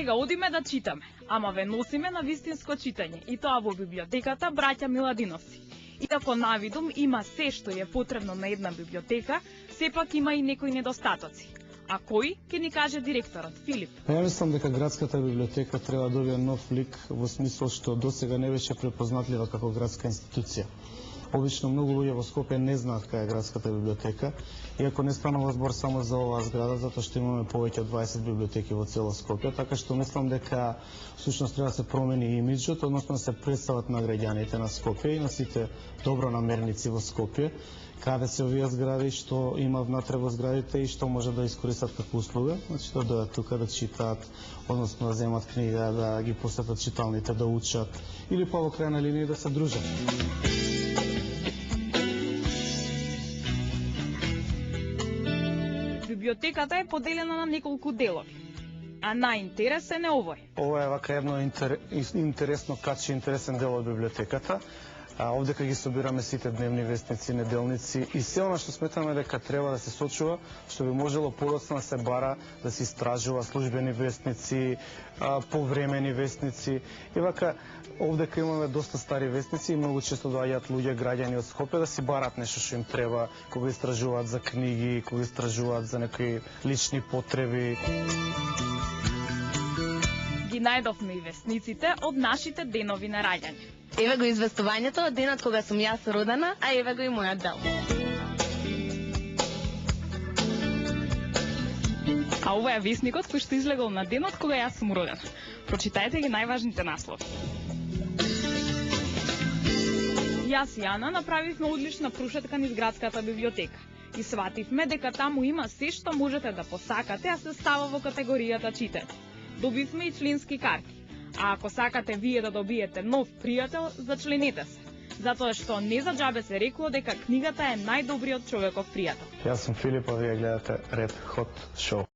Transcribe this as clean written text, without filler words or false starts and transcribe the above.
Сега одиме да читаме, ама ве носиме на вистинско читање, и тоа во библиотеката Браќа Миладиновци. Иако навидум има се што е потребно на една библиотека, сепак има и некои недостатоци. А кој ќе ни каже директорот Филип? Ја мислам дека градската библиотека треба да добие нов лик во смисол што досега не беше препознатлива како градска институција. Обично многу луѓе во Скопје не знаат кај е градската библиотека, иако не станува збор само за оваа зграда, затоа што имаме повеќе од 20 библиотеки во цело Скопје, така што мислам дека всушност треба да се промени имиџот, односно да се представат на граѓаните на Скопје и на сите добронамерници во Скопје, каде се овие згради, што има внатре во зградите и што може да искористат како услуга, значи да дојдат тука да читаат, односно да земат книга, да ги посетат читалните, да учат или па во крајна линија да се дружат. Библиотеката е поделена на неколку делови, а најинтересен е овој. Ова е вака едно интересно каче, интересен дел од библиотеката. Овде кај ги собираме сите дневни вестници, неделници и се она што сметаме дека треба да се сочува, што би можело подоцна да се бара, да се истражува службени вестници, повремени вестници. И вака, овде кај имаме доста стари вестници и многу често доаѓаат луѓе, граѓани од Скопје да си барат нешто што им треба, кога истражуваат за книги, кога истражуваат за некои лични потреби. Ги најдовме и вестниците од нашите денови на раѓање. Еве го известувањето од денот кога сум јас родена, а еве го и мојот дел. А ова е вестникот кој што излегол на денот кога јас сум родена. Прочитајте ги најважните наслови. Јас и Ана направивме одлична прошетка низ градската библиотека и свативме дека таму има се што можете да посакате, а се става во категоријата читање. Добивме и членски карти. А ако сакате вие да добиете нов пријател, зачленете се. Затоа што не за џабе се рекува дека книгата е најдобриот човеков пријател. Јас сум Филип, а вие гледате Ред Хот Шоу.